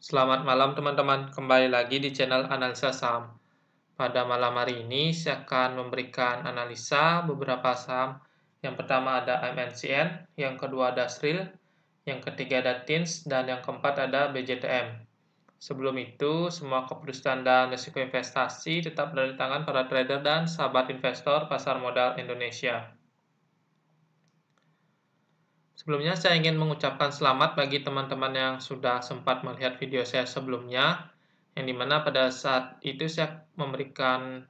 Selamat malam teman-teman, kembali lagi di channel Analisa Saham. Pada malam hari ini saya akan memberikan analisa beberapa saham. Yang pertama ada MNCN, yang kedua ada Sril, yang ketiga ada TINS, dan yang keempat ada BJTM. Sebelum itu, semua keputusan dan risiko investasi tetap berada di tangan para trader dan sahabat investor pasar modal Indonesia. Sebelumnya saya ingin mengucapkan selamat bagi teman-teman yang sudah sempat melihat video saya sebelumnya, yang dimana pada saat itu saya memberikan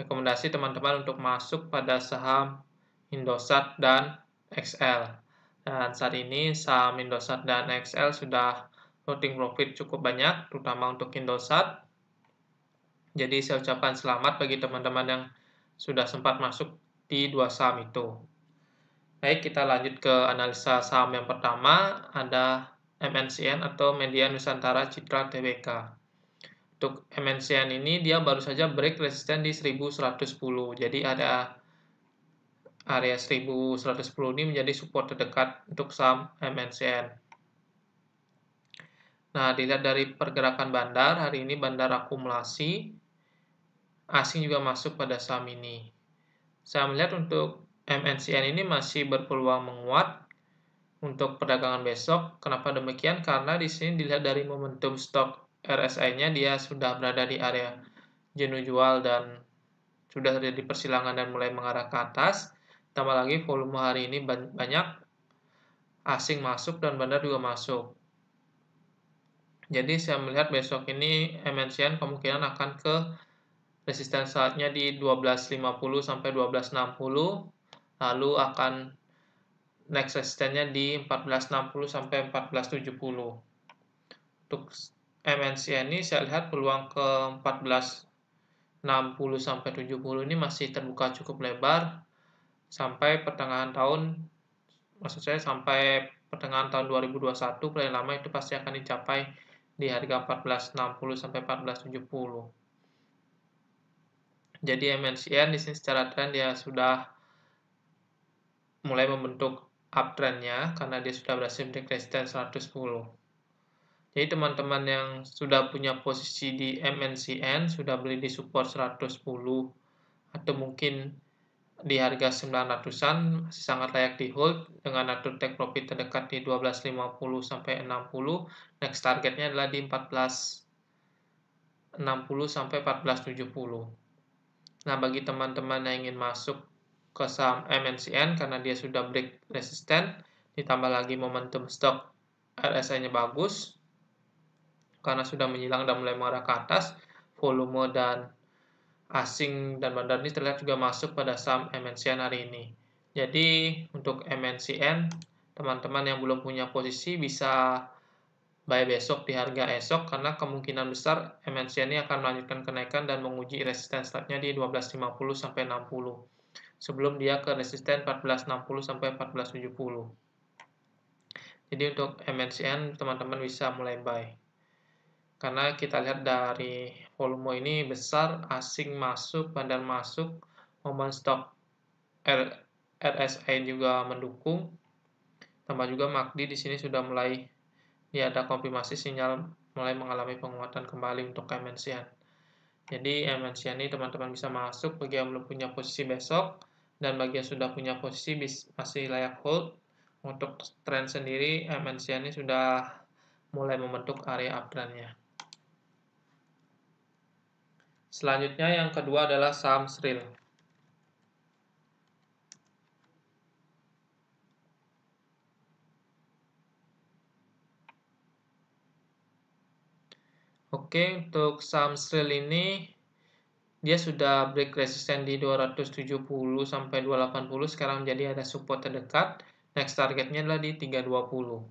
rekomendasi teman-teman untuk masuk pada saham Indosat dan XL. Dan saat ini saham Indosat dan XL sudah floating profit cukup banyak, terutama untuk Indosat. Jadi saya ucapkan selamat bagi teman-teman yang sudah sempat masuk di dua saham itu. Baik, kita lanjut ke analisa saham yang pertama, ada MNCN atau Media Nusantara Citra Tbk. Untuk MNCN ini dia baru saja break resisten di 1110. Jadi ada area 1110 ini menjadi support terdekat untuk saham MNCN. Nah, dilihat dari pergerakan bandar, hari ini bandar akumulasi, asing juga masuk pada saham ini. Saya melihat untuk MNCN ini masih berpeluang menguat untuk perdagangan besok. Kenapa demikian? Karena di sini dilihat dari momentum stok RSI-nya dia sudah berada di area jenuh jual dan sudah ada di persilangan dan mulai mengarah ke atas. Tambah lagi volume hari ini banyak asing masuk dan bandar juga masuk. Jadi saya melihat besok ini MNCN kemungkinan akan ke resisten saatnya di 1250 sampai 1260, lalu akan next resistennya di 1460 sampai 1470. Untuk MNCN ini saya lihat peluang ke 1460 sampai 70 ini masih terbuka cukup lebar sampai pertengahan tahun, maksud saya sampai pertengahan tahun 2021 paling lama itu pasti akan dicapai di harga 1460 sampai 1470. Jadi MNCN di sini secara tren dia sudah mulai membentuk uptrendnya karena dia sudah berhasil break resistance 110. Jadi teman-teman yang sudah punya posisi di MNCN, sudah beli di support 110 atau mungkin di harga 900-an masih sangat layak di hold dengan atur take profit terdekat di 1250 sampai 60. Next targetnya adalah di 1460 sampai 1470. Nah, bagi teman-teman yang ingin masuk ke saham MNCN karena dia sudah break resisten, ditambah lagi momentum stok RSI-nya bagus, karena sudah menyilang dan mulai mengarah ke atas, volume dan asing dan bandar ini terlihat juga masuk pada saham MNCN hari ini. Jadi untuk MNCN, teman-teman yang belum punya posisi bisa buy besok di harga esok karena kemungkinan besar MNCN ini akan melanjutkan kenaikan dan menguji resisten startnya di 1250 sampai 60 sebelum dia ke resisten 1460 sampai 1470. Jadi untuk MNCN teman-teman bisa mulai buy. Karena kita lihat dari volume ini besar, asing masuk, bandar masuk, momen stop RSI juga mendukung. Tambah juga MACD di sini sudah mulai ada konfirmasi sinyal mulai mengalami penguatan kembali untuk MNCN. Jadi MNCN ini teman-teman bisa masuk bagi yang belum punya posisi besok, dan bagi yang sudah punya posisi masih layak hold. Untuk tren sendiri MNCN ini sudah mulai membentuk area uptrendnya. Selanjutnya yang kedua adalah saham Sril. Oke, untuk saham Sril ini dia sudah break resisten di 270 sampai 280, sekarang menjadi ada support terdekat. Next targetnya adalah di 320.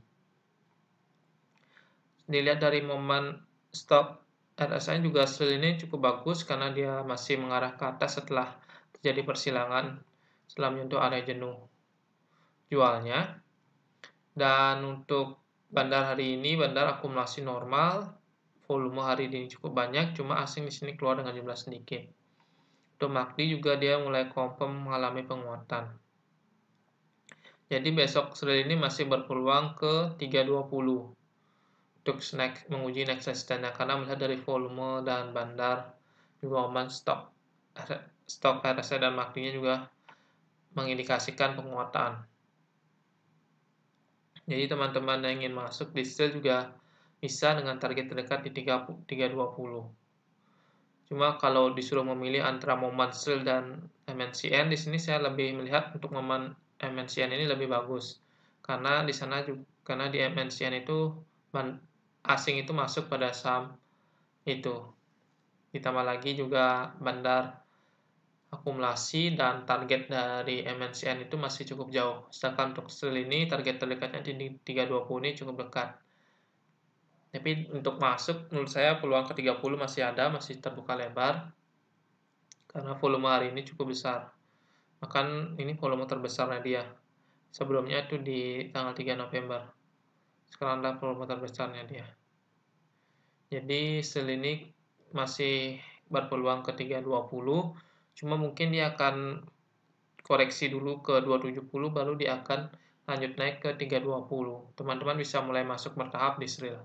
Dilihat dari momen stop RSI juga Sril ini cukup bagus karena dia masih mengarah ke atas setelah terjadi persilangan setelah menyentuh area jenuh jualnya. Dan untuk bandar hari ini, bandar akumulasi normal, volume hari ini cukup banyak, cuma asing di sini keluar dengan jumlah sedikit. Untuk MACD juga dia mulai confirm mengalami penguatan. Jadi besok Sril ini masih berpeluang ke 320. untuk menguji next resistance karena melihat dari volume dan bandar juga momen stok RSI dan MACD-nya juga mengindikasikan penguatan. Jadi teman-teman yang ingin masuk di sell juga bisa dengan target terdekat di 320. Cuma kalau disuruh memilih antara momen sell dan MNCN, di sini saya lebih melihat untuk momen MNCN ini lebih bagus. Karena di sana juga, karena di MNCN itu asing itu masuk pada saham itu. Ditambah lagi juga bandar akumulasi dan target dari MNCN itu masih cukup jauh. Sedangkan untuk sell ini target terdekatnya di 320 ini cukup dekat. Tapi untuk masuk menurut saya peluang ke 30 masih ada, masih terbuka lebar. Karena volume hari ini cukup besar. Bahkan ini volume terbesarnya dia. Sebelumnya itu di tanggal 3 November. Sekarang adalah volume terbesarnya dia. Jadi sell ini masih berpeluang ke 320. Cuma mungkin dia akan koreksi dulu ke 270 baru dia akan lanjut naik ke 320. Teman-teman bisa mulai masuk bertahap di SRIL.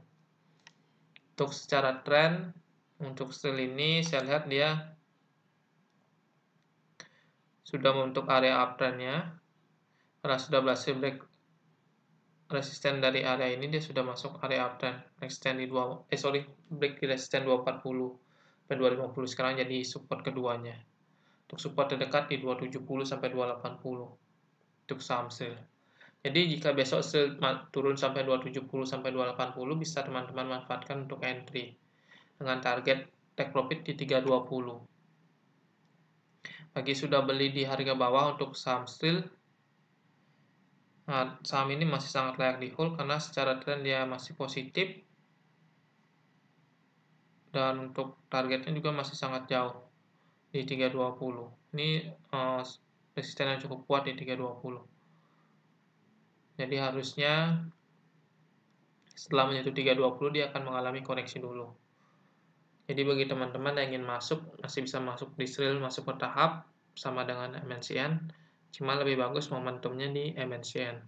Untuk secara tren, untuk SRIL ini saya lihat dia sudah membentuk area uptrendnya. Karena sudah berhasil break resisten dari area ini, dia sudah masuk area uptrend. Resisten di break di resisten 240 sampai 250. Sekarang jadi support keduanya. Untuk support terdekat di 270 sampai 280 untuk saham SRIL. Jadi jika besok turun sampai 270 sampai 280 bisa teman-teman manfaatkan untuk entry dengan target take profit di 320. Bagi sudah beli di harga bawah untuk saham SRIL, nah, saham ini masih sangat layak di hold karena secara tren dia masih positif dan untuk targetnya juga masih sangat jauh di 320. Ini resisten yang cukup kuat di 320. Jadi harusnya setelah menyentuh 320 dia akan mengalami koreksi dulu. Jadi bagi teman-teman yang ingin masuk masih bisa masuk di SRIL, masuk bertahap sama dengan MNCN. Cuma lebih bagus momentumnya di MNCN.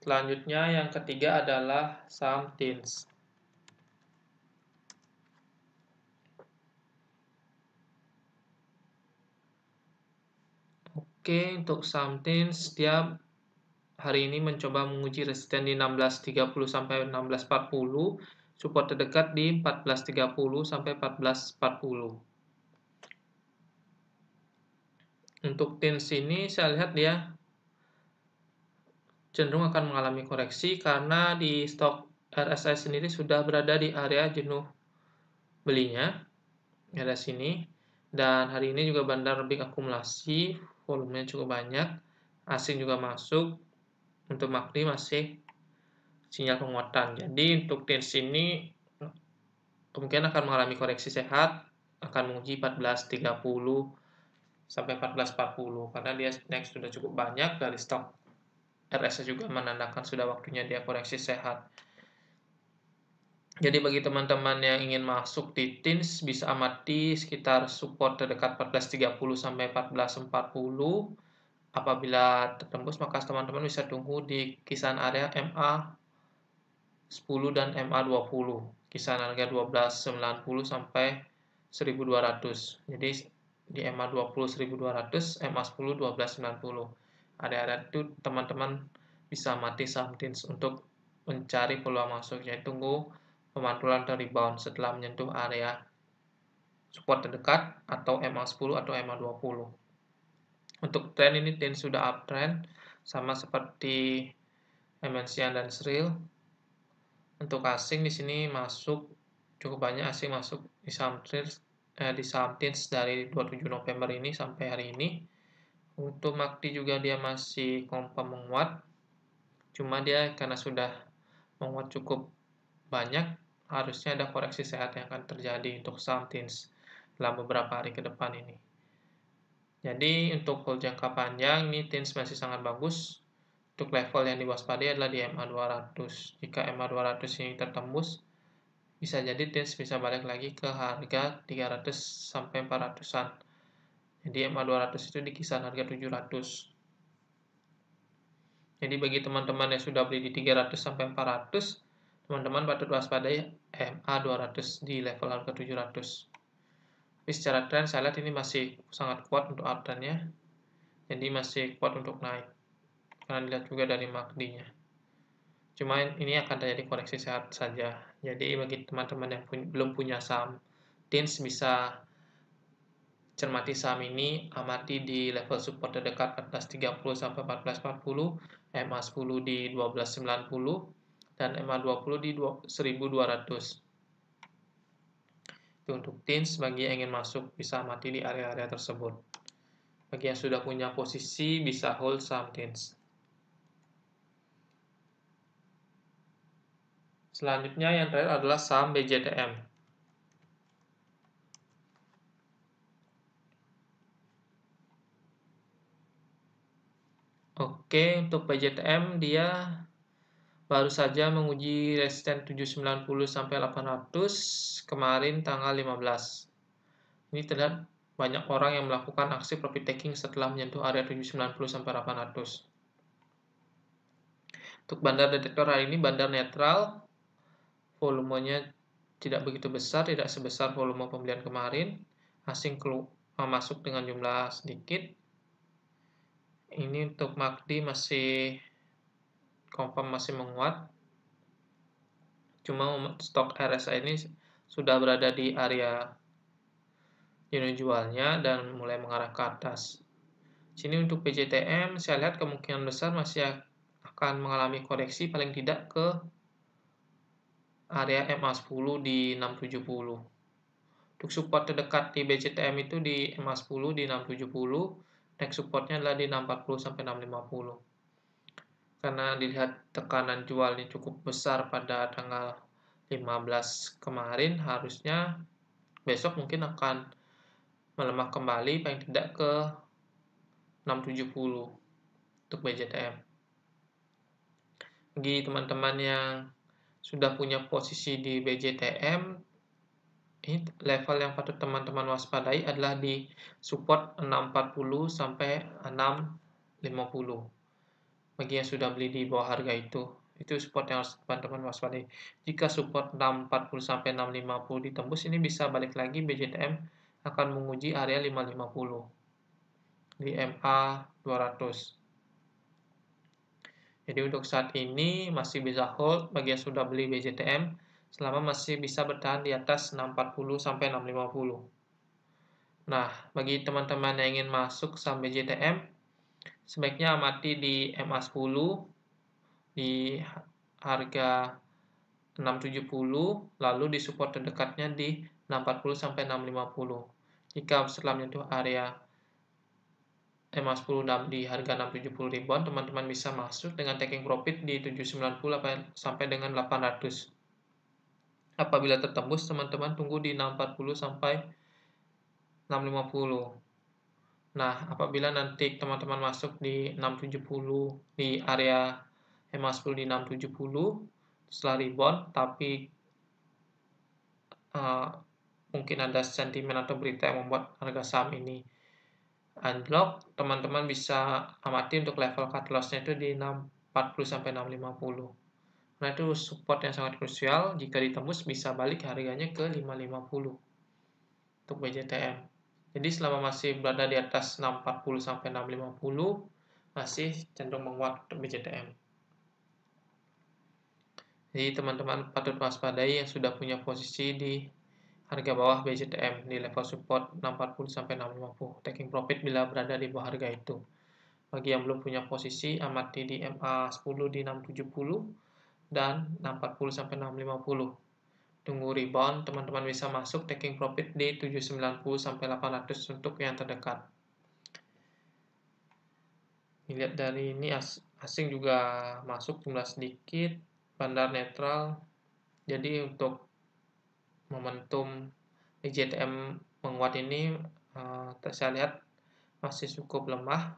Selanjutnya yang ketiga adalah saham TINS. Oke, untuk saham TINS dia hari ini mencoba menguji resisten di 1630 sampai 1640, support terdekat di 1430 sampai 1440. Untuk TINS ini saya lihat dia cenderung akan mengalami koreksi karena di stok RSI sendiri sudah berada di area jenuh belinya, area sini. Dan hari ini juga bandar big akumulasi, volumenya cukup banyak, asing juga masuk. Untuk MACD masih sinyal penguatan. Jadi untuk TINS ini kemungkinan akan mengalami koreksi sehat, akan menguji 1430 sampai 1440 karena dia naik sudah cukup banyak dari stok RSI juga menandakan sudah waktunya dia koreksi sehat. Jadi bagi teman-teman yang ingin masuk di TINS bisa amati sekitar support terdekat 1430 sampai 1440. Apabila tertembus maka teman-teman bisa tunggu di kisaran area MA 10 dan MA 20. Kisaran harga 1290 sampai 1200. Jadi di MA 20 1200, MA 10 1290. Area-area itu teman-teman bisa mati saham TINS untuk mencari peluang masuk. Jadi tunggu pemantulan atau rebound setelah menyentuh area support terdekat atau MA 10 atau MA 20. Untuk tren ini TINS sudah uptrend sama seperti MNCN dan SRIL. Untuk asing di sini masuk cukup banyak asing masuk di saham TINS dari 27 November ini sampai hari ini. Untuk MACD juga dia masih kompak menguat. Cuma dia karena sudah menguat cukup banyak, harusnya ada koreksi sehat yang akan terjadi untuk saham TINS dalam beberapa hari ke depan ini. Jadi untuk hold jangka panjang ini TINS masih sangat bagus. Untuk level yang diwaspadai adalah di MA 200. Jika MA 200 ini tertembus, bisa jadi TINS bisa balik lagi ke harga 300 sampai 400-an. Jadi MA 200 itu di kisaran harga 700. Jadi bagi teman-teman yang sudah beli di 300 sampai 400, teman-teman patut waspadai MA 200 di level harga 700. Tapi secara tren saya lihat ini masih sangat kuat untuk uptrendnya, jadi masih kuat untuk naik. Karena dilihat juga dari MACD-nya. Cuma ini akan terjadi koreksi sehat saja. Jadi bagi teman-teman yang belum punya saham TINS, bisa cermati saham ini, amati di level support terdekat 1430 sampai 1440, MA10 di 1290, dan MA20 di 1200. Itu untuk TINS. Bagi yang ingin masuk bisa amati di area-area tersebut. Bagi yang sudah punya posisi bisa hold saham TINS. Selanjutnya yang terakhir adalah saham BJTM. Oke, untuk BJTM dia baru saja menguji resisten 790 sampai 800 kemarin tanggal 15. Ini terlihat banyak orang yang melakukan aksi profit taking setelah menyentuh area 790 sampai 800. Untuk bandar detektor hari ini bandar netral, volumenya tidak begitu besar, tidak sebesar volume pembelian kemarin. Asing masuk dengan jumlah sedikit. Ini untuk MACD masih confirm masih menguat. Cuma stok RSI ini sudah berada di area unit jualnya dan mulai mengarah ke atas. Sini untuk PJTM saya lihat kemungkinan besar masih akan mengalami koreksi paling tidak ke area MA10 di 670. Untuk support terdekat di BJTM itu di MA10 di 670, next supportnya adalah di 640 sampai 650. Karena dilihat tekanan jualnya cukup besar pada tanggal 15 kemarin, harusnya besok mungkin akan melemah kembali paling tidak ke 670 untuk BJTM. Bagi teman-teman yang sudah punya posisi di BJTM, ini level yang patut teman-teman waspadai adalah di support 640 sampai 650. Bagi yang sudah beli di bawah harga itu support yang harus teman-teman waspadai. Jika support 640 sampai 650 ditembus, ini bisa balik lagi BJTM akan menguji area 550 di MA 200. Jadi untuk saat ini masih bisa hold bagi yang sudah beli BJTM selama masih bisa bertahan di atas 640 sampai 650. Nah, bagi teman-teman yang ingin masuk saham BJTM, sebaiknya amati di MA10 di harga 670, lalu di support terdekatnya di 640 sampai 650. Jika setelah menyentuh area MA10 di harga 670 ribuan, teman-teman bisa masuk dengan taking profit di 790 sampai dengan 800. Apabila tertembus, teman-teman tunggu di 640 sampai 650. Nah, apabila nanti teman-teman masuk di 670 di area MA10 di 670 setelah rebound, tapi mungkin ada sentimen atau berita yang membuat harga saham ini unlock, teman-teman bisa amati untuk level cut loss-nya itu di 640 sampai 650. Nah, itu support yang sangat krusial. Jika ditembus bisa balik harganya ke 550 untuk BJTM. Jadi selama masih berada di atas 640 sampai 650 masih cenderung menguat untuk BJTM. Jadi teman-teman patut waspadai yang sudah punya posisi di harga bawah BJTM di level support 640 sampai 650. Taking profit bila berada di bawah harga itu. Bagi yang belum punya posisi, amati di MA10 di 670 dan 640 sampai 650. Tunggu rebound, teman-teman bisa masuk taking profit di 790 sampai 800 untuk yang terdekat. Dilihat dari ini asing juga masuk jumlah sedikit, bandar netral. Jadi untuk momentum BJTM menguat ini saya lihat masih cukup lemah.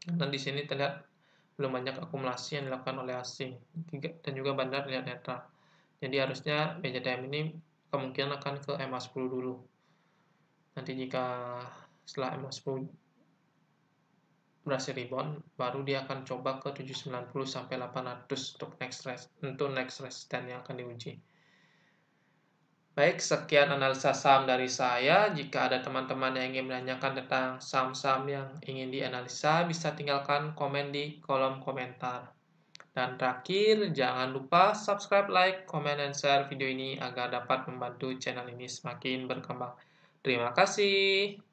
Dan di sini terlihat belum banyak akumulasi yang dilakukan oleh asing dan juga bandar terlihat netral. Jadi harusnya BJTM ini kemungkinan akan ke MA10 dulu. Nanti jika setelah MA10 berhasil rebound, baru dia akan coba ke 790 sampai 800 untuk next resistance yang akan diuji. Baik, sekian analisa saham dari saya. Jika ada teman-teman yang ingin menanyakan tentang saham-saham yang ingin dianalisa, bisa tinggalkan komen di kolom komentar. Dan terakhir, jangan lupa subscribe, like, comment, dan share video ini agar dapat membantu channel ini semakin berkembang. Terima kasih.